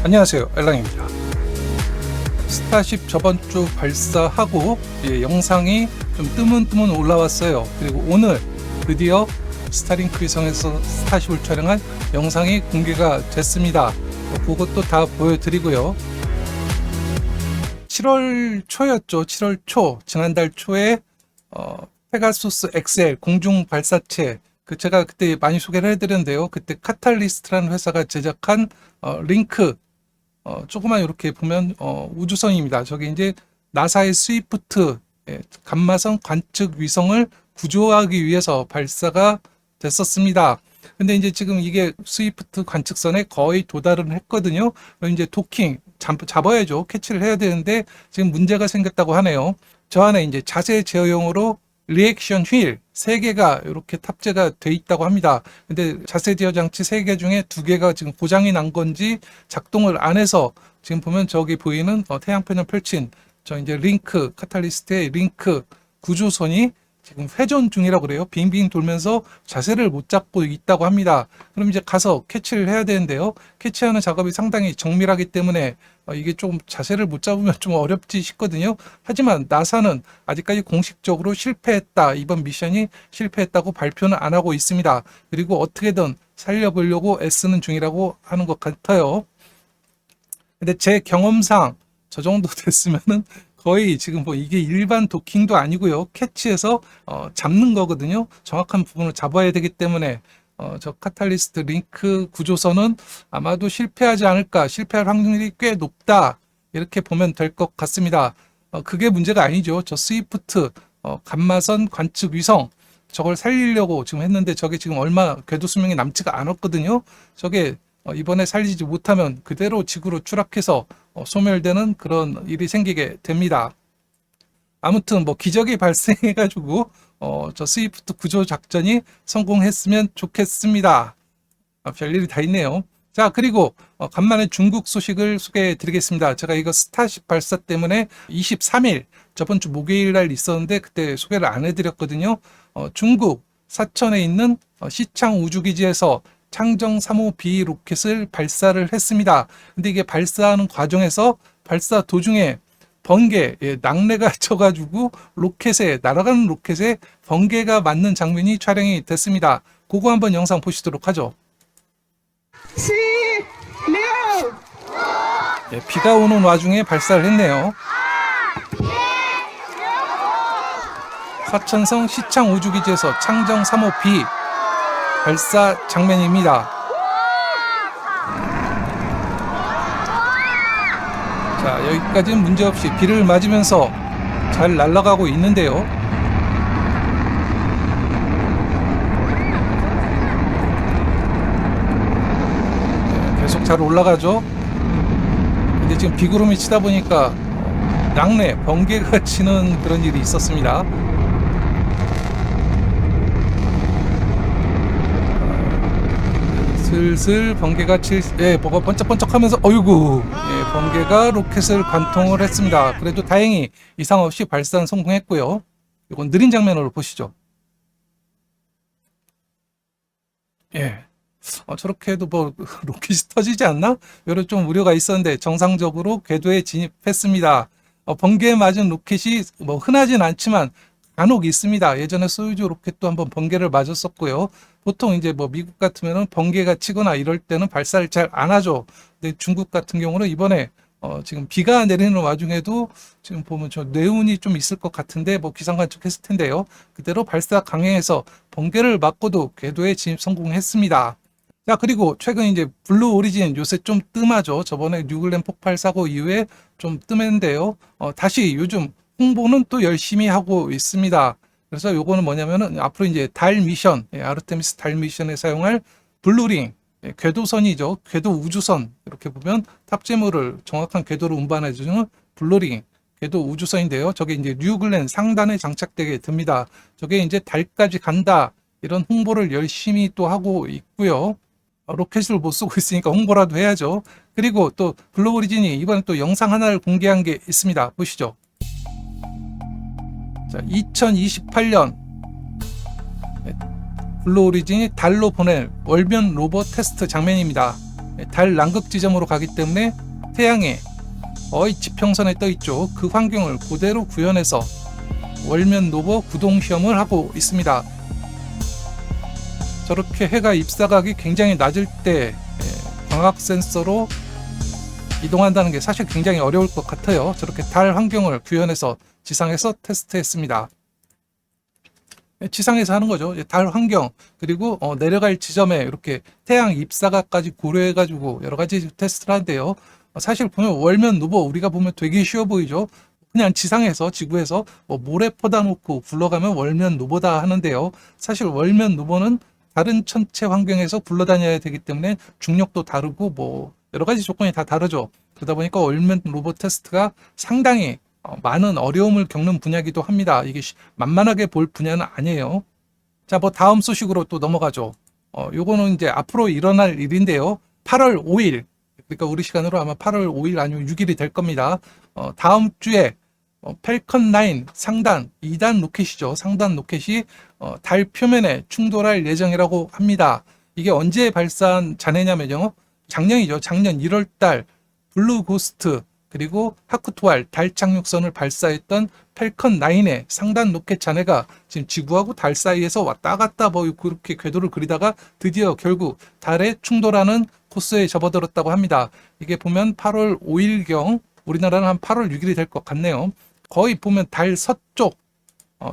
안녕하세요, 엘랑입니다. 스타쉽 저번 주 발사하고 영상이 좀 뜨문뜨문 올라왔어요. 그리고 오늘 드디어 스타링크 위성에서 스타쉽을 촬영한 영상이 공개가 됐습니다. 그것도 다 보여드리고요. 7월 초였죠. 7월 초, 지난달 초에 페가수스 XL 공중 발사체, 제가 그때 많이 소개를 해드렸는데요. 그때 카탈리스트라는 회사가 제작한 링크, 조그만 이렇게 보면 우주선입니다. 저게 이제 나사의 스위프트 감마선 관측 위성을 구조하기 위해서 발사가 됐었습니다. 근데 이제 지금 이게 스위프트 관측선에 거의 도달은 했거든요. 이제 도킹 잡아야죠. 캐치를 해야 되는데 지금 문제가 생겼다고 하네요. 저 안에 이제 자세 제어용으로 리액션 휠 3개가 이렇게 탑재가 돼 있다고 합니다. 근데 자세 제어 장치 3개 중에 2개가 지금 고장이 난 건지 작동을 안 해서 지금 보면 저기 보이는 태양편을 펼친 저 이제 링크, 카탈리스트의 링크 구조선이 지금 회전 중이라고 그래요. 빙빙 돌면서 자세를 못 잡고 있다고 합니다. 그럼 이제 가서 캐치를 해야 되는데요. 캐치하는 작업이 상당히 정밀하기 때문에 이게 좀 자세를 못 잡으면 좀 어렵지 싶거든요. 하지만 나사는 아직까지 공식적으로 실패했다. 이번 미션이 실패했다고 발표는 안 하고 있습니다. 그리고 어떻게든 살려보려고 애쓰는 중이라고 하는 것 같아요. 근데 제 경험상 저 정도 됐으면은 거의 지금 뭐 이게 일반 도킹도 아니고요. 캐치해서 잡는 거거든요. 정확한 부분을 잡아야 되기 때문에 저 카탈리스트 링크 구조선은 아마도 실패하지 않을까, 실패할 확률이 꽤 높다, 이렇게 보면 될 것 같습니다. 그게 문제가 아니죠. 저 스위프트 감마선 관측 위성, 저걸 살리려고 지금 했는데 저게 지금 얼마 궤도 수명이 남지가 않았거든요. 저게 이번에 살리지 못하면 그대로 지구로 추락해서 소멸되는 그런 일이 생기게 됩니다. 아무튼 뭐 기적이 발생해가지고 저 스위프트 구조 작전이 성공했으면 좋겠습니다. 별일이 다 있네요. 자, 그리고 간만에 중국 소식을 소개해 드리겠습니다. 제가 이거 스타쉽 발사 때문에 23일 저번 주 목요일 날 있었는데 그때 소개를 안 해드렸거든요. 중국 사천에 있는 시창 우주기지에서 창정 3호 B 로켓을 발사를 했습니다. 근데 이게 발사하는 과정에서 발사 도중에 번개, 낙뢰가 쳐가지고 날아가는 로켓에 번개가 맞는 장면이 촬영이 됐습니다. 그거 한번 영상 보시도록 하죠. 비가 오는 와중에 발사를 했네요. 사천성 시창 우주기지에서 창정 3호 B 발사 장면입니다. 자, 여기까지는 문제없이 비를 맞으면서 잘 날아가고 있는데요. 계속 잘 올라가죠. 근데 지금 비구름이 치다 보니까 낙뢰, 번개가 치는 그런 일이 있었습니다. 슬슬 번개가 뭐가 번쩍번쩍하면서 어이구, 번개가 로켓을 관통을 했습니다. 그래도 다행히 이상 없이 발사는 성공했고요. 이건 느린 장면으로 보시죠. 저렇게 해도 뭐 로켓이 터지지 않나? 이런 좀 우려가 있었는데 정상적으로 궤도에 진입했습니다. 번개에 맞은 로켓이 뭐 흔하진 않지만 간혹 있습니다. 예전에 소유주 로켓도 한번 번개를 맞았었고요. 보통 이제 뭐 미국 같으면은 번개가 치거나 이럴 때는 발사를 잘 안 하죠. 근데 중국 같은 경우는 이번에 지금 비가 내리는 와중에도 지금 보면 저 뇌운이 좀 있을 것 같은데 뭐 기상 관측했을 텐데요. 그대로 발사 강행해서 번개를 맞고도 궤도에 진입 성공했습니다. 자, 그리고 최근 이제 블루 오리진 요새 좀 뜸하죠. 저번에 뉴글랜드 폭발 사고 이후에 좀 뜸했는데요. 다시 요즘 홍보는 또 열심히 하고 있습니다. 그래서 요거는 뭐냐면은 앞으로 이제 달 미션, 아르테미스 달 미션에 사용할 블루링, 궤도선이죠. 궤도 우주선, 이렇게 보면 탑재물을 정확한 궤도로 운반해주는 블루링, 궤도 우주선인데요. 저게 이제 뉴글랜드 상단에 장착되게 됩니다. 저게 이제 달까지 간다, 이런 홍보를 열심히 또 하고 있고요. 로켓을 못 쓰고 있으니까 홍보라도 해야죠. 그리고 또 블루 오리진이 이번에 또 영상 하나를 공개한 게 있습니다. 보시죠. 자, 2028년 블루 오리진이 달로 보낼 월면 로버 테스트 장면입니다. 달 남극 지점으로 가기 때문에 태양의 거의 지평선에 떠 있죠. 그 환경을 그대로 구현해서 월면 로버 구동 시험을 하고 있습니다. 저렇게 해가 입사각이 굉장히 낮을 때 광학 센서로 이동한다는 게 사실 굉장히 어려울 것 같아요. 저렇게 달 환경을 구현해서 지상에서 테스트했습니다. 지상에서 하는 거죠. 달 환경 그리고 내려갈 지점에 이렇게 태양 입사각까지 고려해가지고 여러 가지 테스트를 하는데요. 사실 보면 월면 로버 우리가 보면 되게 쉬워 보이죠. 그냥 지상에서 지구에서 모래 퍼다 놓고 굴러가면 월면 로버다 하는데요. 사실 월면 로버는 다른 천체 환경에서 굴러다녀야 되기 때문에 중력도 다르고 여러 가지 조건이 다 다르죠. 그러다 보니까 월면 로버 테스트가 상당히 많은 어려움을 겪는 분야이기도 합니다. 이게 만만하게 볼 분야는 아니에요. 자, 다음 소식으로 또 넘어가죠. 요거는 이제 앞으로 일어날 일인데요. 8월 5일, 그러니까 우리 시간으로 아마 8월 5일 아니면 6일이 될 겁니다. 다음 주에 펠컨 9 상단 2단 로켓이죠. 상단 로켓이 달 표면에 충돌할 예정이라고 합니다. 이게 언제 발사한 잔해냐면요. 작년이죠. 작년 1월달 블루 고스트 그리고 하쿠토알 달 착륙선을 발사했던 펠컨 9의 상단 로켓 잔해가 지금 지구하고 달 사이에서 왔다 갔다 그렇게 궤도를 그리다가 드디어 결국 달에 충돌하는 코스에 접어들었다고 합니다. 이게 보면 8월 5일경 우리나라는 한 8월 6일이 될 것 같네요. 거의 보면 달 서쪽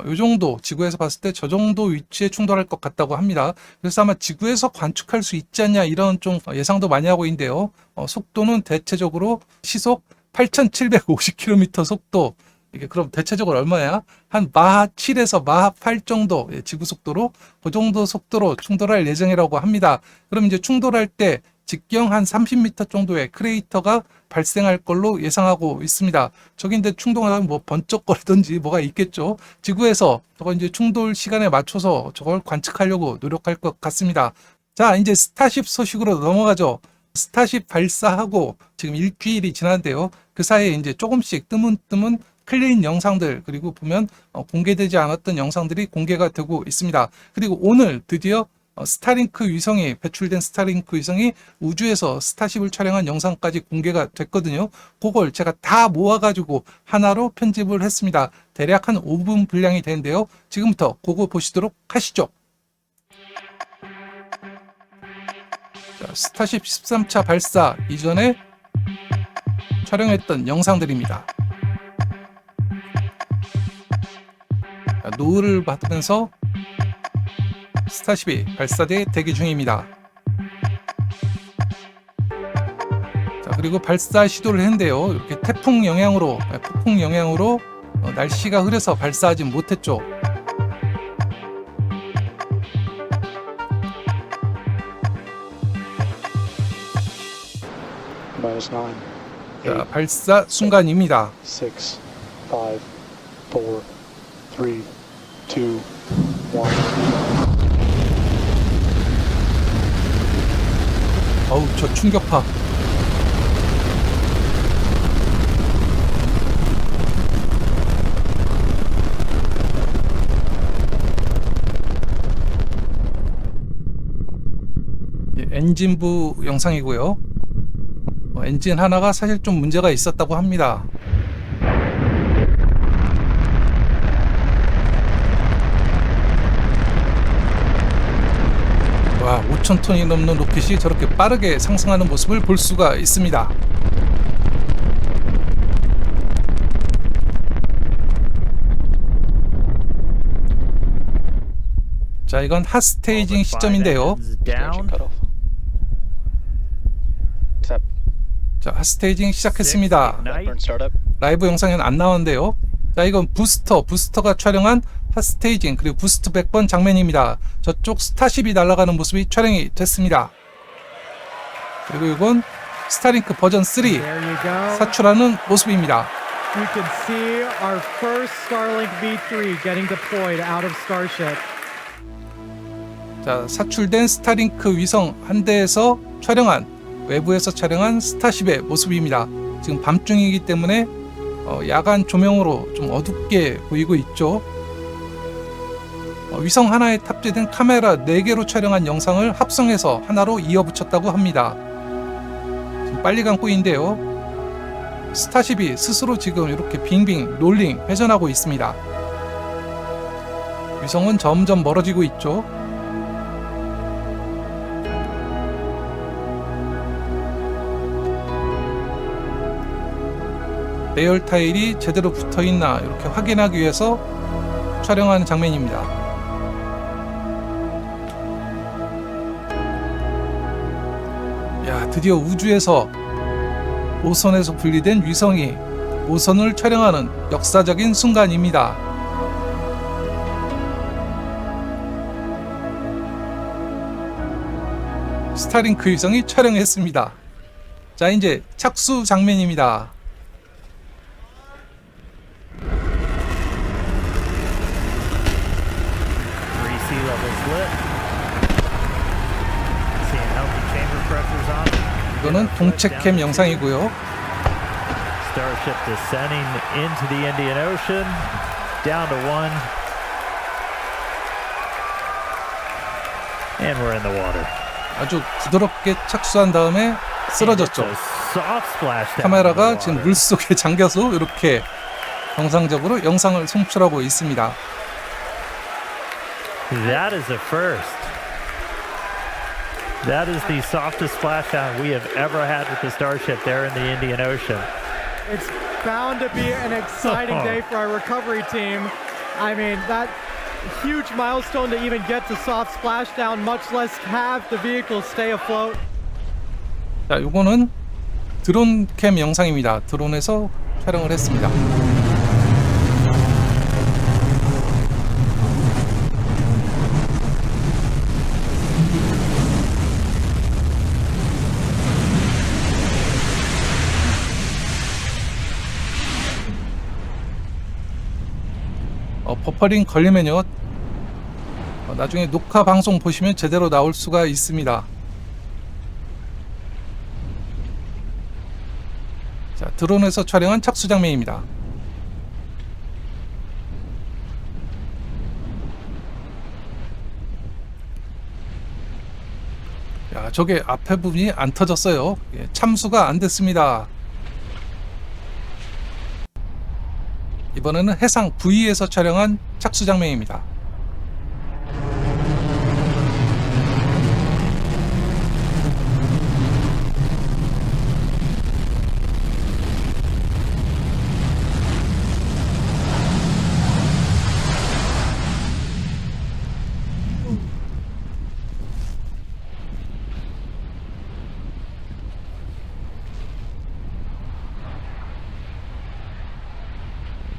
요 정도 지구에서 봤을 때 저 정도 위치에 충돌할 것 같다고 합니다. 그래서 아마 지구에서 관측할 수 있지 않냐 이런 좀 예상도 많이 하고 있는데요. 속도는 대체적으로 시속 8,750km 속도. 이게 그럼 대체적으로 얼마야? 한 마하 7에서 마하 8 정도 지구 속도로 그 정도 속도로 충돌할 예정이라고 합니다. 그럼 이제 충돌할 때 직경 한 30m 정도의 크레이터가 발생할 걸로 예상하고 있습니다. 저긴데 충돌하면 번쩍거리든지 뭐가 있겠죠. 지구에서 저거 이제 충돌 시간에 맞춰서 저걸 관측하려고 노력할 것 같습니다. 자, 이제 스타쉽 소식으로 넘어가죠. 스타쉽 발사하고 지금 일주일이 지났는데요. 그 사이에 이제 조금씩 뜨문뜨문 클린 영상들 그리고 보면 공개되지 않았던 영상들이 공개가 되고 있습니다. 그리고 오늘 드디어 스타링크 위성이 배출된 스타링크 위성이 우주에서 스타쉽을 촬영한 영상까지 공개가 됐거든요. 그걸 제가 다 모아가지고 하나로 편집을 했습니다. 대략 한 5분 분량이 되는데요. 지금부터 그거 보시도록 하시죠. 자, 스타쉽 13차 발사 이전에 촬영했던 영상들입니다. 자, 노을을 받으면서 스타쉽이 발사대 대기 중입니다. 자, 그리고 발사 시도를 했는데요. 이렇게 태풍 영향으로, 폭풍 영향으로 날씨가 흐려서 발사하지 못했죠. 자, 발사 순간입니다. 6, 5, 4, 3, 2, 1. 어우, 저 충격파. 엔진부 영상이고요. 엔진 하나가 사실 좀 문제가 있었다고 합니다. 와, 5,000톤이 넘는 로켓이 저렇게 빠르게 상승하는 모습을 볼 수가 있습니다. 자, 이건 핫스테이징 시점인데요. 자, 핫스테이징 시작했습니다. 라이브 영상에는 안 나오는데요. 자, 이건 부스터가 촬영한 핫스테이징 그리고 부스트 100번 장면입니다. 저쪽 스타쉽이 날아가는 모습이 촬영이 됐습니다. 그리고 이건 스타링크 버전 3 사출하는 모습입니다. You can see our first Starlink V3 getting deployed out of Starship. 자, 사출된 스타링크 위성 한 대에서 외부에서 촬영한 스타쉽의 모습입니다. 지금 밤중이기 때문에 야간 조명으로 좀 어둡게 보이고 있죠. 위성 하나에 탑재된 카메라 4개로 촬영한 영상을 합성해서 하나로 이어붙였다고 합니다. 좀 빨리 간 꼬인데요. 스타쉽이 스스로 지금 이렇게 빙빙 롤링 회전하고 있습니다. 위성은 점점 멀어지고 있죠. 레이얼 타일이 제대로 붙어있나 이렇게 확인하기 위해서 촬영하는 장면입니다. 야, 드디어 우주에서 오선에서 분리된 위성이 오선을 촬영하는 역사적인 순간입니다. 스타링크 위성이 촬영했습니다. 자, 이제 착수 장면입니다. Sea levels lit. Seeing healthy chamber pressures on. 이거는 동체캠 영상이고요. Starship descending into the Indian Ocean, down to 1. And we're in the water. 아주 부드럽게 착수한 다음에 쓰러졌죠. It's a soft splash down 카메라가 into the 지금 water. 물속에 잠겨서 이렇게 정상적으로 영상을 송출하고 있습니다. That is a first. That is the softest splashdown we have ever had with the Starship there in the Indian Ocean. It's bound to be an exciting day for our recovery team. I mean, that huge milestone to even get to soft splashdown, much less have the vehicle stay afloat. 자, 요거는 드론 캠 영상입니다. 드론에서 촬영을 했습니다. 버퍼링 걸리면요, 나중에 녹화 방송 보시면 제대로 나올 수가 있습니다. 자, 드론에서 촬영한 착수 장면입니다. 야, 저게 앞에 부분이 안 터졌어요. 예, 참수가 안 됐습니다. 이번에는 해상 V에서 촬영한 착수 장면입니다.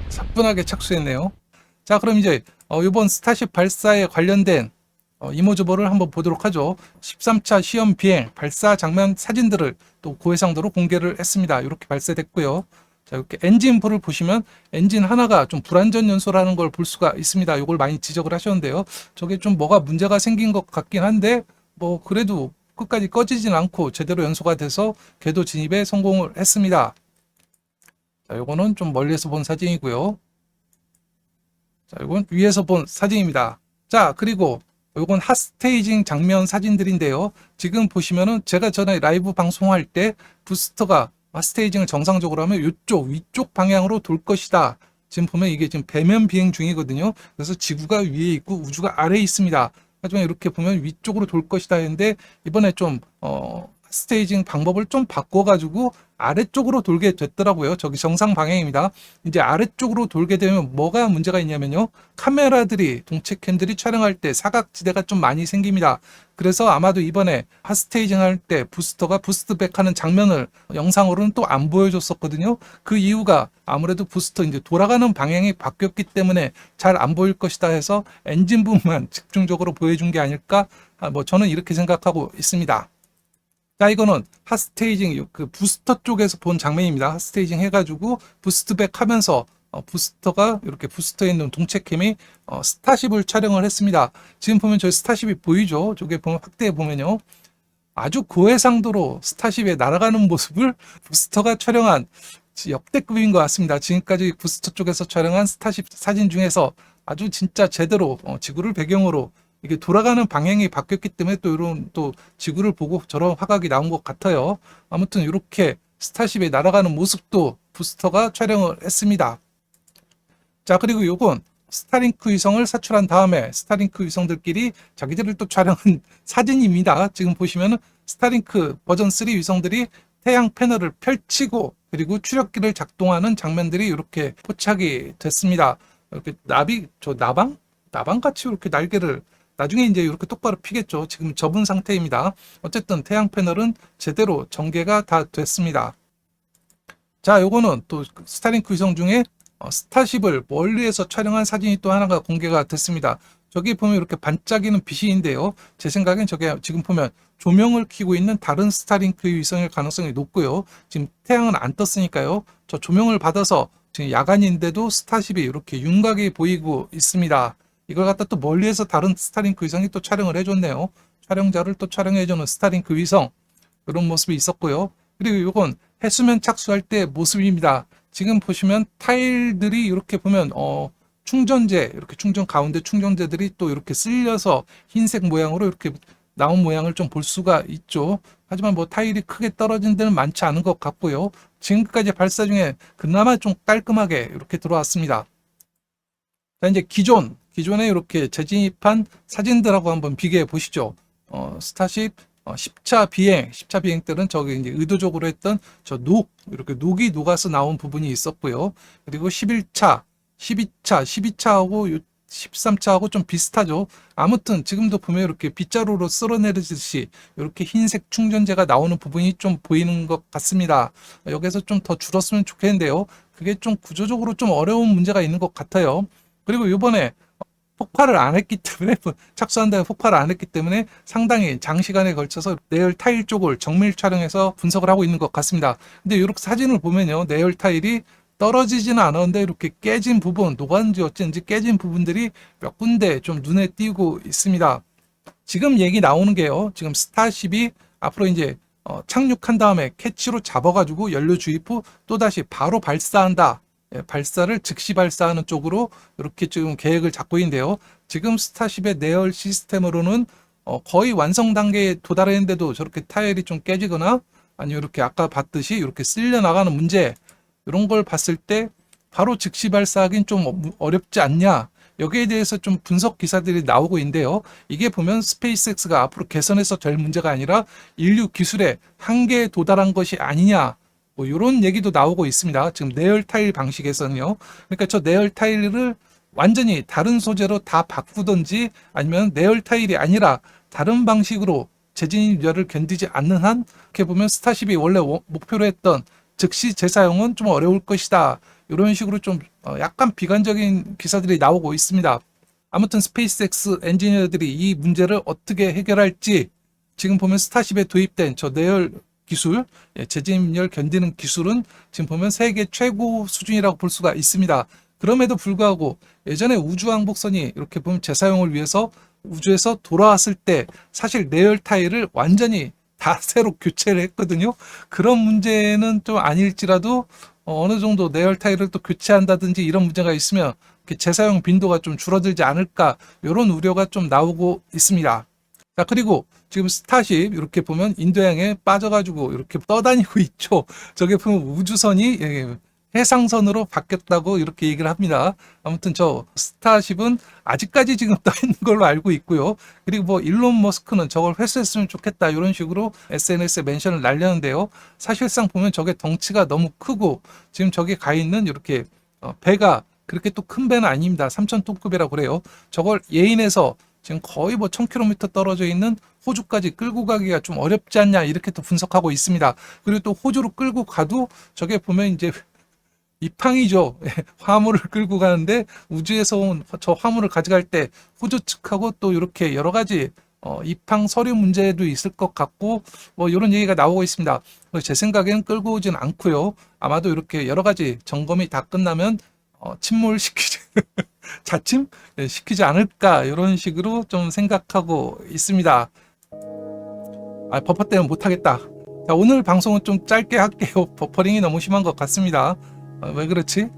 사뿐하게 착수했네요. 자, 그럼 이제 이번 스타쉽 발사에 관련된 이모저버를 한번 보도록 하죠. 13차 시험 비행 발사 장면 사진들을 또 고해상도로 공개를 했습니다. 이렇게 발사됐고요. 자, 이렇게 엔진불을 보시면 엔진 하나가 좀 불안전 연소라는 걸 볼 수가 있습니다. 이걸 많이 지적을 하셨는데요. 저게 좀 뭐가 문제가 생긴 것 같긴 한데 뭐 그래도 끝까지 꺼지진 않고 제대로 연소가 돼서 궤도 진입에 성공을 했습니다. 자, 요거는 좀 멀리서 본 사진이고요. 자, 요건 위에서 본 사진입니다. 자, 그리고 요건 핫스테이징 장면 사진들인데요. 지금 보시면은 제가 전에 라이브 방송할 때 부스터가 핫스테이징을 정상적으로 하면 이쪽 위쪽 방향으로 돌 것이다. 지금 보면 이게 지금 배면 비행 중이거든요. 그래서 지구가 위에 있고 우주가 아래에 있습니다. 하지만 이렇게 보면 위쪽으로 돌 것이다 했는데 이번에 좀 스테이징 방법을 좀 바꿔가지고 아래쪽으로 돌게 됐더라고요. 저기 정상 방향입니다. 이제 아래쪽으로 돌게 되면 뭐가 문제가 있냐면요. 카메라들이, 동체캠들이 촬영할 때 사각지대가 좀 많이 생깁니다. 그래서 아마도 이번에 핫스테이징 할 때 부스터가 부스트백 하는 장면을 영상으로는 또 안 보여줬었거든요. 그 이유가 아무래도 부스터 이제 돌아가는 방향이 바뀌었기 때문에 잘 안 보일 것이다 해서 엔진 부분만 집중적으로 보여준 게 아닐까? 뭐 저는 이렇게 생각하고 있습니다. 자, 이거는 핫스테이징 그 부스터 쪽에서 본 장면입니다. 핫스테이징 해가지고 부스트백 하면서 부스터가 이렇게 부스터에 있는 동체캠이 스타쉽을 촬영을 했습니다. 지금 보면 저희 스타쉽이 보이죠? 저게 보면 확대해 보면요, 아주 고해상도로 스타쉽에 날아가는 모습을 부스터가 촬영한 역대급인 것 같습니다. 지금까지 부스터 쪽에서 촬영한 스타쉽 사진 중에서 아주 진짜 제대로 지구를 배경으로 이게 돌아가는 방향이 바뀌었기 때문에 또 이런 또 지구를 보고 저런 화각이 나온 것 같아요. 아무튼 이렇게 스타쉽이 날아가는 모습도 부스터가 촬영을 했습니다. 자, 그리고 요건 스타링크 위성을 사출한 다음에 스타링크 위성들끼리 자기들을 또 촬영한 사진입니다. 지금 보시면은 스타링크 버전 3 위성들이 태양 패널을 펼치고 그리고 추력기를 작동하는 장면들이 이렇게 포착이 됐습니다. 이렇게 나방 같이 이렇게 날개를 나중에 이제 이렇게 똑바로 피겠죠. 지금 접은 상태입니다. 어쨌든 태양 패널은 제대로 전개가 다 됐습니다. 자, 요거는 또 스타링크 위성 중에 스타쉽을 멀리에서 촬영한 사진이 또 하나가 공개가 됐습니다. 저기 보면 이렇게 반짝이는 빛인데요. 제 생각엔 저게 지금 보면 조명을 켜고 있는 다른 스타링크 위성일 가능성이 높고요. 지금 태양은 안 떴으니까요. 저 조명을 받아서 지금 야간인데도 스타쉽이 이렇게 윤곽이 보이고 있습니다. 이걸 갖다 또 멀리에서 다른 스타링크 위성이 또 촬영을 해줬네요. 촬영자를 또 촬영해주는 스타링크 위성, 이런 모습이 있었고요. 그리고 이건 해수면 착수할 때 모습입니다. 지금 보시면 타일들이 이렇게 보면 충전재, 이렇게 충전 가운데 충전재들이 또 이렇게 쓸려서 흰색 모양으로 이렇게 나온 모양을 좀 볼 수가 있죠. 하지만 뭐 타일이 크게 떨어진 데는 많지 않은 것 같고요. 지금까지 발사 중에 그나마 좀 깔끔하게 이렇게 들어왔습니다. 자, 이제 기존에 이렇게 재진입한 사진들하고 한번 비교해 보시죠. 스타쉽 10차 비행 때는 저기 이제 의도적으로 했던 이렇게 녹이 녹아서 나온 부분이 있었고요. 그리고 11차, 12차하고 13차하고 좀 비슷하죠. 아무튼 지금도 보면 이렇게 빗자루로 쓸어내리듯이 이렇게 흰색 충전재가 나오는 부분이 좀 보이는 것 같습니다. 여기서 좀 더 줄었으면 좋겠는데요. 그게 좀 구조적으로 좀 어려운 문제가 있는 것 같아요. 그리고 이번에 폭발을 안 했기 때문에 착수한 다음에 폭발을 안 했기 때문에 상당히 장시간에 걸쳐서 내열 타일 쪽을 정밀 촬영해서 분석을 하고 있는 것 같습니다. 근데 이렇게 사진을 보면요, 내열 타일이 떨어지지는 않았는데 이렇게 깨진 부분, 녹았는지 어쩐지 깨진 부분들이 몇 군데 좀 눈에 띄고 있습니다. 지금 얘기 나오는 게요, 지금 스타쉽이 앞으로 이제 착륙한 다음에 캐치로 잡아가지고 연료 주입 후 또다시 바로 발사한다. 발사를 즉시 발사하는 쪽으로 이렇게 지금 계획을 잡고 있는데요. 지금 스타쉽의 내열 시스템으로는 거의 완성 단계에 도달했는데도 저렇게 타일이 좀 깨지거나 아니면 이렇게 아까 봤듯이 이렇게 쓸려 나가는 문제, 이런 걸 봤을 때 바로 즉시 발사하기는 좀 어렵지 않냐, 여기에 대해서 좀 분석 기사들이 나오고 있는데요. 이게 보면 스페이스X가 앞으로 개선해서 될 문제가 아니라 인류 기술의 한계에 도달한 것이 아니냐, 뭐 이런 얘기도 나오고 있습니다. 지금 내열 타일 방식에서는요. 그러니까 저 내열 타일을 완전히 다른 소재로 다 바꾸든지 아니면 내열 타일이 아니라 다른 방식으로 재진입열을 견디지 않는 한, 이렇게 보면 스타쉽이 원래 목표로 했던 즉시 재사용은 좀 어려울 것이다, 이런 식으로 좀 약간 비관적인 기사들이 나오고 있습니다. 아무튼 스페이스X 엔지니어들이 이 문제를 어떻게 해결할지, 지금 보면 스타쉽에 도입된 저 내열 기술, 재진입열 견디는 기술은 지금 보면 세계 최고 수준이라고 볼 수가 있습니다. 그럼에도 불구하고 예전에 우주왕복선이 이렇게 보면 재사용을 위해서 우주에서 돌아왔을 때 사실 내열 타일을 완전히 다 새로 교체를 했거든요. 그런 문제는 좀 아닐지라도 어느 정도 내열 타일을 또 교체한다든지 이런 문제가 있으면 재사용 빈도가 좀 줄어들지 않을까, 이런 우려가 좀 나오고 있습니다. 자, 그리고 지금 스타쉽 이렇게 보면 인도양에 빠져가지고 이렇게 떠다니고 있죠. 저게 보면 우주선이 해상선으로 바뀌었다고 이렇게 얘기를 합니다. 아무튼 저 스타쉽은 아직까지 지금 떠 있는 걸로 알고 있고요. 그리고 뭐 일론 머스크는 저걸 회수했으면 좋겠다, 이런 식으로 SNS에 멘션을 날렸는데요. 사실상 보면 저게 덩치가 너무 크고 지금 저게 가 있는 이렇게 배가 그렇게 또 큰 배는 아닙니다. 3,000톤급이라고 그래요. 저걸 예인해서 지금 거의 뭐 1000km 떨어져 있는 호주까지 끌고 가기가 좀 어렵지 않냐, 이렇게 또 분석하고 있습니다. 그리고 또 호주로 끌고 가도 저게 보면 이제 입항이죠. 화물을 끌고 가는데 우주에서 온 저 화물을 가져갈 때 호주 측하고 또 이렇게 여러 가지 입항 서류 문제도 있을 것 같고, 뭐 이런 얘기가 나오고 있습니다. 제 생각에는 끌고 오진 않고요. 아마도 이렇게 여러 가지 점검이 다 끝나면 침몰시키지 자침 시키지 않을까, 이런 식으로 좀 생각하고 있습니다. 버퍼 때문에 못하겠다. 자, 오늘 방송은 좀 짧게 할게요. 버퍼링이 너무 심한 것 같습니다. 왜 그렇지?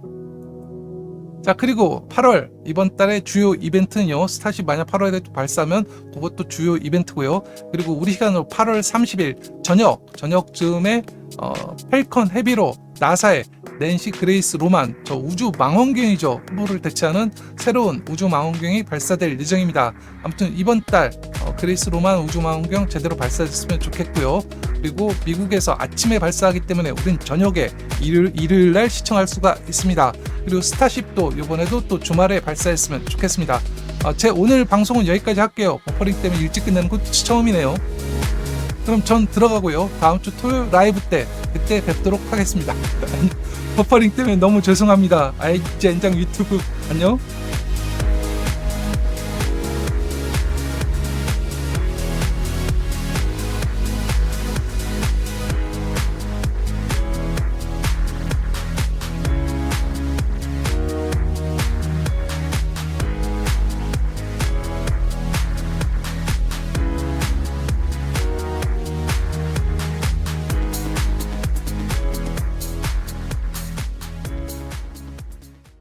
자, 오늘 방송은 좀 짧게 할게요. 버퍼링이 너무 심한 것 같습니다. 왜 그렇지? 자, 오늘 방송은 좀 짧게 할게요. 버퍼링이 너무 심한 것 같습니다. 왜 그렇지? 자, 오늘 방송은 좀 짧게 할게요. 버퍼링이 너무 심한 것 같습니다. 왜 그렇지? 자, 그리고 8월 이번 달에 주요 이벤트는요. 스타쉽 만약 8월에 발사하면 그것도 주요 이벤트고요. 그리고 우리 시간으로 8월 30일 저녁쯤에 펠컨 헤비로 나사의 낸시 그레이스 로만, 저 우주 망원경이죠. 후보를 대체하는 새로운 우주 망원경이 발사될 예정입니다. 아무튼 이번 달 그레이스 로만 우주 망원경 제대로 발사됐으면 좋겠고요. 그리고 미국에서 아침에 발사하기 때문에 우린 저녁에 일요일 날 시청할 수가 있습니다. 그리고 스타쉽도 이번에도 또 주말에 발사했으면 좋겠습니다. 제 오늘 방송은 여기까지 할게요. 버퍼링 때문에 일찍 끝내는 것도 처음이네요. 그럼 전 들어가고요. 다음 주 토요일 라이브 때 그때 뵙도록 하겠습니다. 버퍼링 때문에 너무 죄송합니다. 젠장 유튜브 안녕.